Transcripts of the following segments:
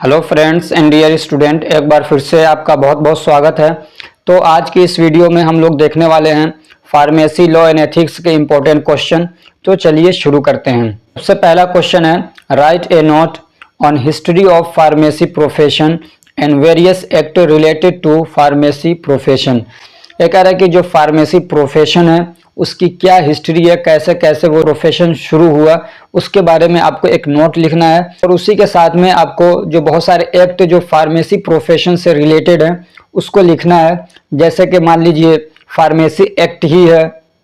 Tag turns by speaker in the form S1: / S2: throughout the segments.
S1: Hello friends and dear student, एक बार फिर से आपका बहुत बहुत स्वागत है। तो आज की इस वीडियो में हम लोग देखने वाले हैं फार्मेसी लॉ एंड एथिक्स के इम्पोर्टेंट क्वेश्चन। तो चलिए शुरू करते हैं। सबसे पहला क्वेश्चन है, write a note on history of pharmacy profession and various act related to pharmacy profession. ये कह रहा है कि जो फार्मेसी प्रोफेशन है उसकी क्या हिस्ट्री है, कैसे कैसे वो प्रोफेशन शुरू हुआ, उसके बारे में आपको एक नोट लिखना है। और उसी के साथ में आपको जो बहुत सारे एक्ट जो फार्मेसी प्रोफेशन से रिलेटेड है उसको लिखना है। जैसे कि मान लीजिए फार्मेसी एक्ट ही है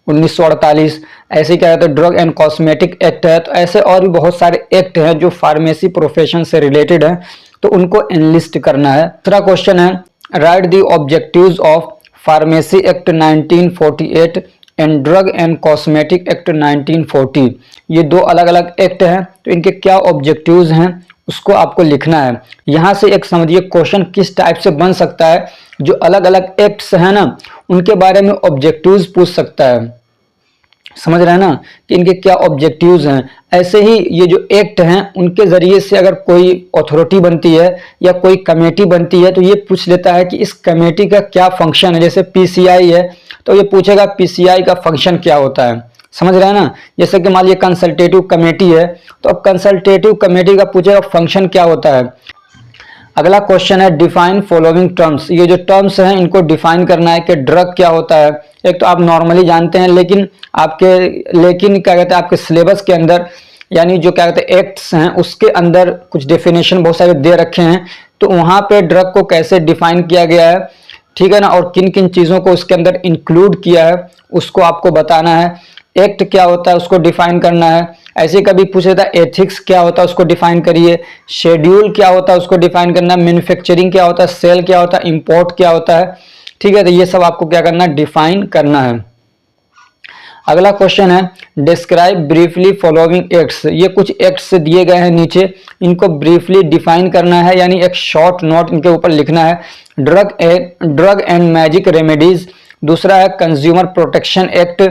S1: 1948, ऐसे क्या है तो ड्रग एंड कॉस्मेटिक एक्ट है। तो ऐसे और भी बहुत सारे एक्ट हैं जो फार्मेसी प्रोफेशन से रिलेटेड है, तो उनको एनलिस्ट करना है। दूसरा क्वेश्चन है, right the objectives of pharmacy act 1948 and drug and cosmetic act 1940। ये दो अलग अलग एक्ट हैं, तो इनके क्या ऑब्जेक्टिव्स हैं उसको आपको लिखना है। यहाँ से एक समझिए क्वेश्चन किस टाइप से बन सकता है, जो अलग अलग एक्ट्स हैं ना उनके बारे में ऑब्जेक्टिव्स पूछ सकता है। समझ रहे हैं ना कि इनके क्या ऑब्जेक्टिव्स हैं। ऐसे ही ये जो एक्ट हैं उनके जरिए से अगर कोई अथॉरिटी बनती है या कोई कमेटी बनती है तो ये पूछ लेता है कि इस कमेटी का क्या फंक्शन है। जैसे पीसीआई है तो ये पूछेगा पीसीआई का फंक्शन क्या होता है। समझ रहे हैं ना। जैसे कि मान लीजिए कंसल्टेटिव कमेटी है तो अब कंसल्टेटिव कमेटी का पूछेगा फंक्शन क्या होता है। अगला क्वेश्चन है, डिफाइन फॉलोइंग टर्म्स। ये जो टर्म्स हैं इनको डिफाइन करना है कि ड्रग क्या होता है। एक तो आप नॉर्मली जानते हैं, लेकिन क्या कहते हैं आपके सिलेबस के अंदर यानी जो क्या कहते हैं एक्ट्स हैं उसके अंदर कुछ डेफिनेशन बहुत सारे दे रखे हैं, तो वहां पे ड्रग को कैसे डिफाइन किया गया है, ठीक है ना, और किन किन चीजों को उसके अंदर इंक्लूड किया है उसको आपको बताना है। एक्ट क्या होता है उसको डिफाइन करना है। ऐसे कभी पूछे था एथिक्स क्या होता है उसको डिफाइन करिए। शेड्यूल क्या होता है उसको डिफाइन करना है। मैन्युफैक्चरिंग क्या होता है, सेल क्या होता है, इंपोर्ट क्या होता है, ठीक है। तो ये सब आपको क्या करना है, डिफाइन करना है। अगला क्वेश्चन है, डिस्क्राइब ब्रीफली फॉलोइंग एक्ट्स। ये कुछ एक्ट्स दिए गए हैं नीचे, इनको ब्रीफली डिफाइन करना है, यानी एक शॉर्ट नोट इनके ऊपर लिखना है। Drug and magic remedies. दूसरा है कंज्यूमर प्रोटेक्शन एक्ट।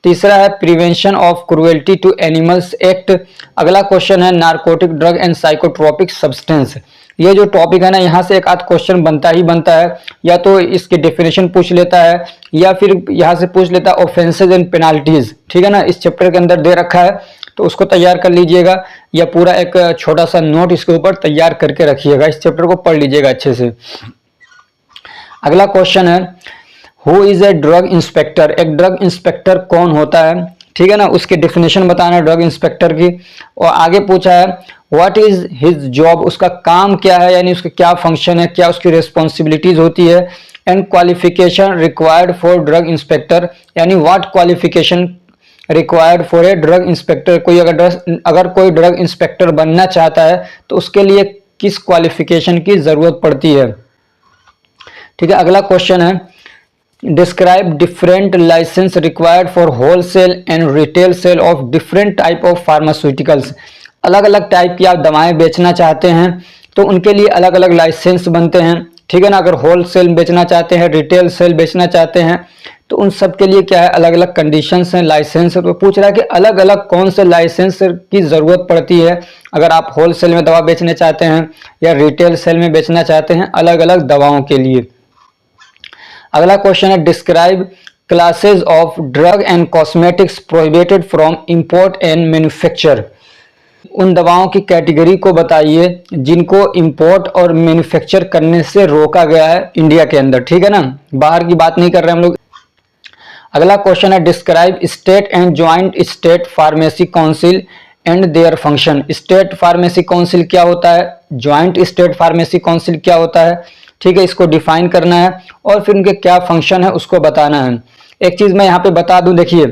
S1: तीसरा है prevention of cruelty to animals act. अगला क्वेश्चन है, narcotic drug and psychotropic substance. ये जो टॉपिक है ना यहाँ से एक आध क्वेश्चन बनता ही बनता है, या तो इसकी डेफिनेशन पूछ लेता है या फिर यहाँ से पूछ लेता है ऑफेंसेज एंड पेनाल्टीज, ठीक है ना। इस चैप्टर के अंदर दे रखा है तो उसको तैयार कर लीजिएगा, या पूरा एक छोटा सा नोट इसके ऊपर तैयार करके रखिएगा। इस चैप्टर को पढ़ लीजिएगा अच्छे से। अगला क्वेश्चन है, who is a drug inspector. एक ड्रग इंस्पेक्टर कौन होता है, ठीक है ना, उसकी डेफिनेशन बताना है ड्रग इंस्पेक्टर की। और आगे पूछा है, व्हाट इज हिज जॉब। उसका काम क्या है, यानी उसका क्या फंक्शन है, क्या उसकी रिस्पॉन्सिबिलिटीज होती है। And qualification required for drug inspector, यानी what qualification required for a drug inspector. कोई अगर कोई ड्रग इंस्पेक्टर बनना चाहता है तो उसके लिए किस क्वालिफिकेशन की जरूरत पड़ती है, ठीक है। अगला क्वेश्चन है, describe different licence required for wholesale and retail sale of different type of pharmaceuticals. अलग अलग टाइप की आप दवाएं बेचना चाहते हैं तो उनके लिए अलग अलग लाइसेंस बनते हैं, ठीक है ना। अगर होलसेल बेचना चाहते हैं, रिटेल सेल बेचना चाहते हैं तो उन सब के लिए क्या है, अलग अलग कंडीशंस हैं, लाइसेंस है। तो पूछ रहा है कि अलग अलग कौन से लाइसेंस की जरूरत पड़ती है अगर आप होलसेल में दवा बेचना चाहते हैं या रिटेल सेल में बेचना चाहते हैं, अलग अलग दवाओं के लिए। अगला क्वेश्चन है, describe classes of drug and cosmetics prohibited from import and manufacture. उन दवाओं की कैटेगरी को बताइए जिनको इंपोर्ट और मैन्युफैक्चर करने से रोका गया है इंडिया के अंदर, ठीक है ना, बाहर की बात नहीं कर रहे हम लोग। अगला क्वेश्चन है, describe state and joint state pharmacy council and their function. State pharmacy council क्या होता है, ज्वाइंट स्टेट फार्मेसी काउंसिल क्या होता है, ठीक है, इसको डिफाइन करना है और फिर उनके क्या फंक्शन है उसको बताना है। एक चीज मैं यहाँ पे बता दूं, देखिए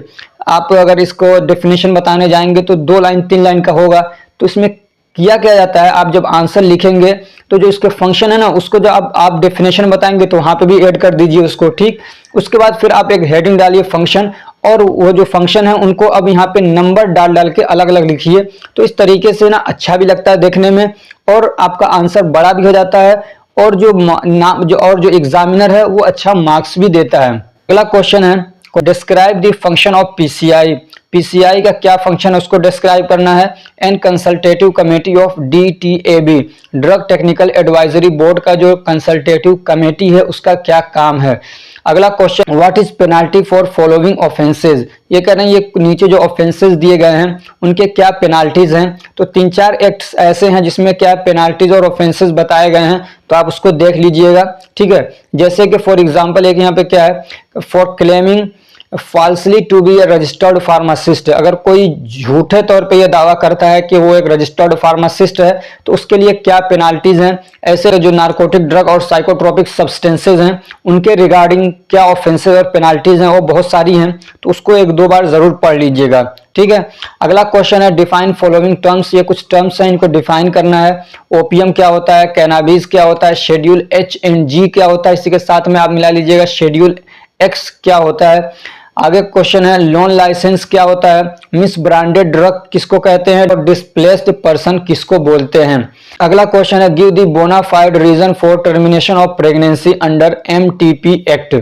S1: आप अगर इसको डेफिनेशन बताने जाएंगे तो 2 लाइन 3 लाइन का होगा, तो इसमें किया क्या जाता है, आप जब आंसर लिखेंगे तो जो इसके फंक्शन है ना उसको जब आप डेफिनेशन बताएंगे तो वहां पे भी ऐड कर दीजिए उसको, ठीक। उसके बाद फिर आप एक हेडिंग डालिए फंक्शन, और वो जो फंक्शन है उनको अब यहाँ पे नंबर डाल डाल के अलग अलग लिखिए। तो इस तरीके से ना अच्छा भी लगता है देखने में और आपका आंसर बड़ा भी हो जाता है, और जो एग्जामिनर है वो अच्छा मार्क्स भी देता है। अगला क्वेश्चन है, describe the function of PCI, PCI का क्या फंक्शन है उसको डिस्क्राइब करना है। And consultative committee of डीटीएबी, drug technical advisory board का जो कंसल्टेटिव कमेटी है उसका क्या काम है। अगला question, what is penalty for following offences, ये कह रहे हैं ये नीचे जो ऑफेंसेज दिए गए हैं उनके क्या पेनाल्टीज हैं। तो 3-4 एक्ट्स ऐसे हैं जिसमें क्या पेनाल्टीज और ऑफेंसेज बताए गए हैं, तो आप उसको देख लीजिएगा, ठीक है। जैसे कि फॉर एग्जांपल एक यहाँ पे क्या है, for claiming falsely to be a registered pharmacist, अगर कोई झूठे तौर पे ये दावा करता है कि वो एक रजिस्टर्ड फार्मासिस्ट है तो उसके लिए क्या पेनाल्टीज हैं। ऐसे जो नार्कोटिक ड्रग और साइकोट्रोपिक सब्सटेंसेज हैं उनके रिगार्डिंग क्या ऑफेंसेज और पेनाल्टीज हैं, वो बहुत सारी हैं, तो उसको 1-2 बार जरूर पढ़ लीजिएगा, ठीक है। अगला क्वेश्चन है डिफाइन फॉलोइंग टर्म्स, ये कुछ टर्म्स हैं इनको डिफाइन करना है। ओपियम क्या होता है, कैनाबिस क्या होता है, शेड्यूल H एंड G क्या होता है, इसी के साथ में आप मिला लीजिएगा शेड्यूल X क्या होता है। आगे क्वेश्चन है लोन लाइसेंस क्या होता है, मिस ब्रांडेड ड्रग किसको कहते हैं और डिस्प्लेस्ड पर्सन किसको बोलते हैं। अगला क्वेश्चन है give the bona fide reason for termination of pregnancy under MTP act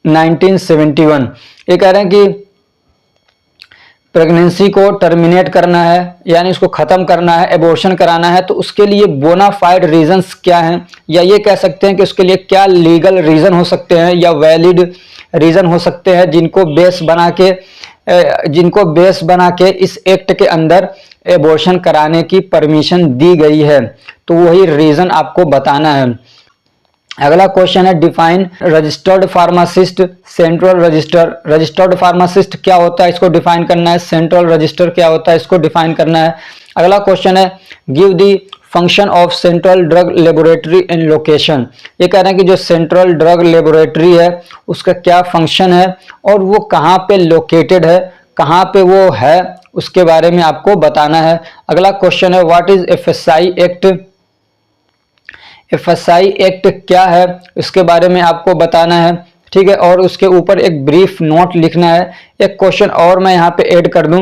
S1: 1971। ये कह रहे हैं कि प्रेगनेंसी को टर्मिनेट करना है यानी उसको खत्म करना है, एबॉर्शन कराना है, तो उसके लिए बोनाफाइड रीजंस क्या हैं, या ये कह सकते हैं कि उसके लिए क्या लीगल रीजन हो सकते हैं या वैलिड रीजन हो सकते हैं जिनको बेस बना के इस एक्ट के अंदर एबॉर्शन कराने की परमिशन दी गई है, तो वही रीजन आपको बताना है। अगला क्वेश्चन है define registered pharmacist central register, registered pharmacist क्या होता है इसको डिफाइन करना है, सेंट्रल रजिस्टर क्या होता है इसको डिफाइन करना है। अगला क्वेश्चन है give the function of central drug laboratory and location, ये कह रहे हैं कि जो सेंट्रल ड्रग लेबोरेटरी है उसका क्या फंक्शन है और वो कहाँ पे लोकेटेड है, कहाँ पे वो है, उसके बारे में आपको बताना है। अगला क्वेश्चन है what is FSI act, FSI act क्या है इसके बारे में आपको बताना है, ठीक है, और उसके ऊपर एक ब्रीफ नोट लिखना है। एक क्वेश्चन और मैं यहाँ पे ऐड कर दूं,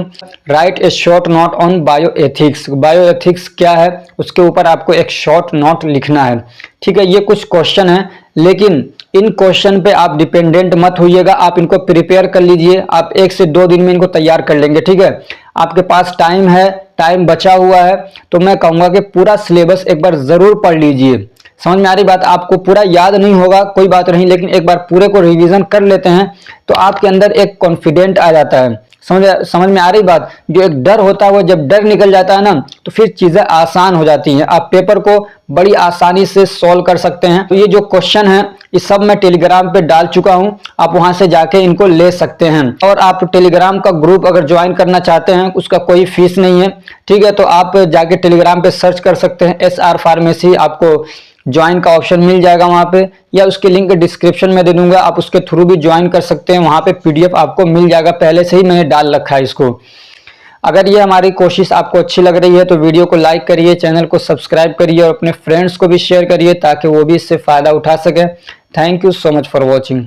S1: right A short note on bioethics, bioethics क्या है उसके ऊपर आपको एक शॉर्ट नोट लिखना है, ठीक है। ये कुछ क्वेश्चन है लेकिन इन क्वेश्चन पे आप डिपेंडेंट मत होइएगा, आप इनको प्रिपेयर कर लीजिए, आप 1 से 2 दिन में इनको तैयार कर लेंगे, ठीक है। आपके पास टाइम है, टाइम बचा हुआ है, तो मैं कहूँगा कि पूरा सिलेबस एक बार जरूर पढ़ लीजिए। समझ में आ रही बात, आपको पूरा याद नहीं होगा कोई बात नहीं, लेकिन एक बार पूरे को रिवीजन कर लेते हैं तो आपके अंदर एक कॉन्फिडेंट आ जाता है। समझ में आ रही बात, जो एक डर होता है वो जब डर निकल जाता है ना तो फिर चीजें आसान हो जाती हैं, आप पेपर को बड़ी आसानी से सॉल्व कर सकते हैं। तो ये जो क्वेश्चन है ये सब मैं टेलीग्राम पे डाल चुका हूं, आप वहां से जाके इनको ले सकते हैं। और आप टेलीग्राम का ग्रुप अगर ज्वाइन करना चाहते हैं उसका कोई फीस नहीं है, ठीक है, तो आप जाके टेलीग्राम पे सर्च कर सकते हैं SR फार्मेसी, आपको ज्वाइन का ऑप्शन मिल जाएगा वहां पे, या उसके लिंक डिस्क्रिप्शन में दे दूंगा, आप उसके थ्रू भी ज्वाइन कर सकते हैं, वहां पे PDF आपको मिल जाएगा, पहले से ही मैंने डाल रखा है इसको। अगर ये हमारी कोशिश आपको अच्छी लग रही है तो वीडियो को लाइक करिए, चैनल को सब्सक्राइब करिए और अपने फ्रेंड्स को भी शेयर करिए ताकि वो भी इससे फायदा उठा सके। Thank you so much for watching.